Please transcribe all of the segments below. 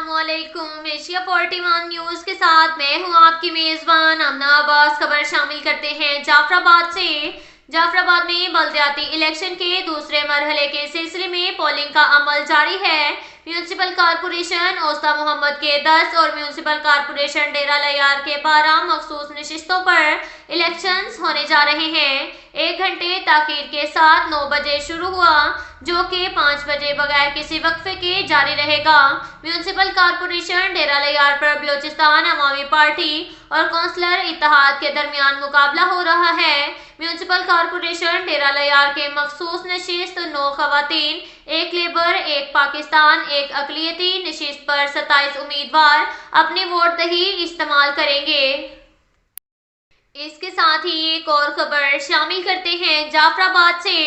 अस्सलाम वालेकुम। Asia 41 news के साथ मैं हूं आपकी मेज़बान आमना अब्बास। खबर शामिल करते हैं जाफराबाद से। जाफराबाद में बल्दियाती इलेक्शन के दूसरे मरहले के सिलसिले में पोलिंग का अमल जारी है। म्यूनसिपल कॉरपोरेशन ओस्ता मोहम्मद के 10 और म्यूनसिपल कॉरपोरेशन डेरा लयार के 12 मखसूस नशिस्तों पर इलेक्शंस होने जा रहे हैं। 1 घंटे ताखीर के साथ 9 बजे शुरू हुआ, जो कि 5 बजे बगैर किसी वक्फे के जारी रहेगा। म्यूनसिपल कॉरपोरेशन डेरा लयार पर बलोचिस्तान अवामी पार्टी और कौंसलर इत्तेहाद के दरमियान मुकाबला हो रहा है। म्यूनसिपल कॉरपोरेशन डेरा लयार के मखसूस नशिस्त 9 खवातीन, 1 लेबर, 1 पाकिस्तान, 1 अकलियती नशिस्त पर 27 उम्मीदवार अपने वोट दही इस्तेमाल करेंगे। इसके साथ ही एक और खबर शामिल करते हैं जाफराबाद से।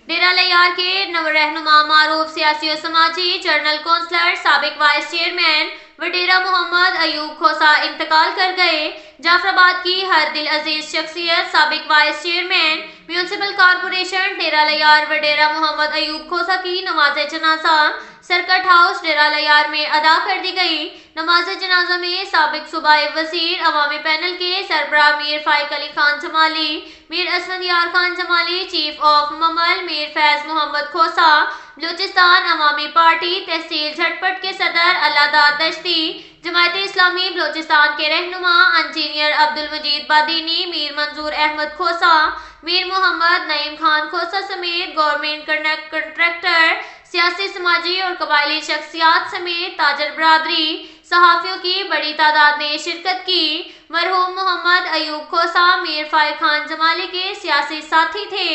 डेरा लयार के रहनुमा मारूफ सियासी और समाजी जर्नल कौंसलर साबिक वाइस चेयरमैन वडेरा मोहम्मद अयूब खोसा इंतकाल कर गए। जाफराबाद की हर दिल अजीज शख्सियत साबिक वाइस चेयरमैन म्यूनसिपल कॉरपोरेशन डेरा लयार वडेरा मोहम्मद अयूब खोसा की नमाज जनाजा सर्किट हाउस डेरा लयार में अदा कर दी गई। नमाज जनाजा में साबिक सूबाई वजीर अवामी पैनल के सरबराह मीर फाइक अली खान जमाली, मीर असफंदियार खान जमाली, चीफ ऑफ ममल मीर फैज मोहम्मद खोसा, बलूचिस्तान अवामी पार्टी तहसील झटपट के सदर अल्लाहदाद दश्ती, जमायत इस्लामी बलूचिस्तान के रहनुमा इंजीनियर अब्दुल मजीद बादीनी, मीर मंजूर अहमद खोसा, मीर मोहम्मद नईम खान खोसा समेत गवर्नमेंट कंट्रैक्टर, सियासी समाजी और कबायली शख्सियात समेत ताजर बरादरी, सहाफियों की बड़ी तादाद ने शिरकत की। मरहूम मोहम्मद अयूब खोसा मीर फाइक खान जमाली के सियासी साथी थे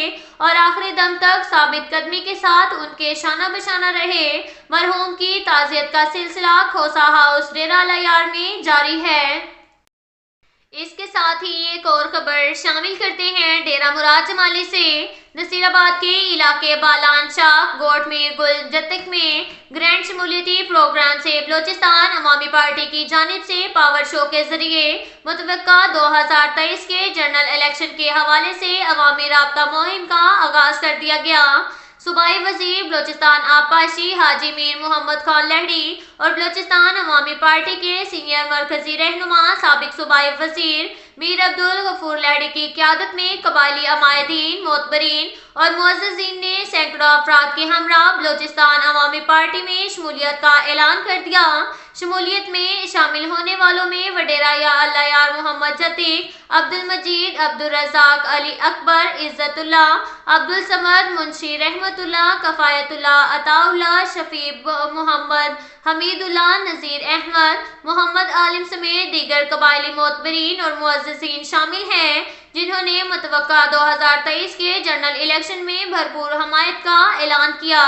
और आखिरी दम तक साबित कदमी के साथ उनके शाना बशाना रहे। मरहूम की ताज़ियत का सिलसिला खोसा हाउस डेरा लयार में जारी है। इसके साथ ही एक और खबर शामिल करते हैं डेरा मुराद जमाली से। नसीराबाद के इलाके बालान शाह गोट मीर गुल जतिक में ग्रैंड शमूलियती प्रोग्राम से बलूचिस्तान अवामी पार्टी की जानिब से पावर शो के जरिए मुतवक्का 2023 के जनरल इलेक्शन के हवाले से अवामी राब्ता मुहिम का आगाज कर दिया गया। सूबाई वजीर बलूचिस्तान आबपाशी हाजी मीर मोहम्मद खान लहड़ी और बलूचिस्तान अवामी पार्टी के सीनियर मरकजी रहनुमा साबिक सूबाई वजीर मीर अब्दुल गफूर लहड़ी की क़यादत में कबायली अमायदीन, मोतबरीन और मुअज़्ज़िज़ीन ने सैकड़ों अफराद के हमरा बलूचिस्तान अवामी पार्टी में शमूलियत का ऐलान कर दिया। शमूलियत में शामिल होने वालों में वडेरा या अल्लाह यार मोहम्मद जतीक, अब्दुल मजीद, अब्दुल रज़ाक, अली अकबर, इज़्ज़तुल्लाह, अब्दुल समद, मुंशी रहमतुल्लाह, कफ़ायतुल्लाह, अताउल्लाह, शफीब मोहम्मद, हमीदुल्लाह, नज़ीर अहमद, मोहम्मद आलिम समेत दीगर कबायली मोतबरीन और मुअज़्ज़िज़ीन शामिल हैं, जिन्होंने मुतवक्का 2023 के जनरल इलेक्शन में भरपूर हमायत का ऐलान किया।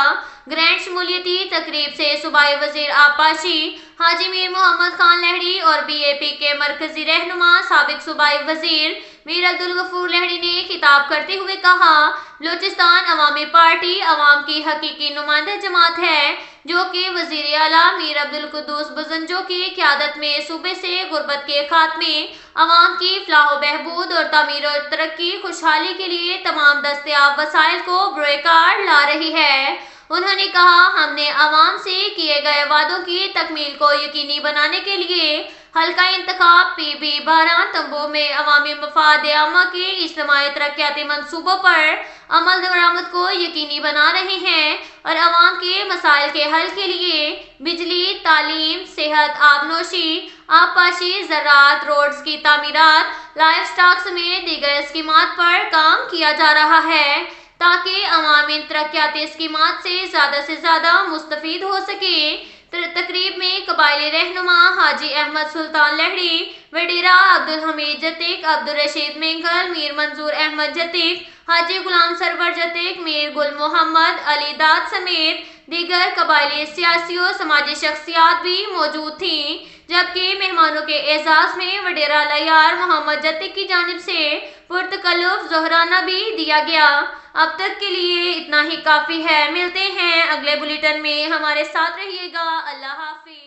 ग्रैंड शमूलियती तकरीब से सूबाई वजीर आबपाशी हाजी मीर मोहम्मद खान लहड़ी और BAP के मरकजी रहनुमा साबिक सूबाई वजीर मीर अब्दुल गफूर लहड़ी ने खिताब करते हुए कहा, बलूचिस्तान अवामी पार्टी अवाम की हकीकी नुमाइंदा जमात है, जो कि वजीर आला मीर अब्दुल कुद्दूस बुज़नजो की क़यादत में सूबे से गुर्बत के खात्मे, अवाम की फलाह बहबूद और तामीर और तरक्की खुशहाली के लिए तमाम दस्तयाब वसाइल को बरोकार ला रही है। उन्होंने कहा, हमने अवाम से किए गए वादों की तकमील को यकीनी बनाने के लिए हल्का इंतखाब PB 12 तंबू में अवामी मफाद आमा के इज्तिमाई तरक्याती मंसूबों पर अमल दरामद को यकीनी बना रहे हैं और अवाम के मसाइल के हल के लिए बिजली, तालीम, सेहत, आबनोशी, आबपाशी, ज़राअत, रोड्स की तामीरात, लाइफ स्टॉक समेत दीगर स्कीमात पर काम किया जा रहा है, ताकि अवामी तरक्याती स्कीमात से ज़्यादा मुस्तफ़ीद हो सके। तकरीब में कबायली रहनुमा हाजी अहमद सुल्तान लहड़ी, वडेरा अब्दुल हमीद जतीक, अब्दुल रशीद मेंगल, मीर मंजूर अहमद जतीक, हाजी गुलाम सरवर जतीक, मीर गुल मोहम्मद अली दाद समेत दीगर कबायली सियासी और समाजी शख्सियात भी मौजूद थीं। जबकि मेहमानों के एजाज में वडेरा लयार मोहम्मद जतीक की जानिब से पुरतकल्लुफ़ ज़ोहराना भी दिया गया। अब तक के लिए इतना ही काफ़ी है। मिलते हैं अगले बुलेटिन में, हमारे साथ रहिएगा। अल्लाह हाफिज़।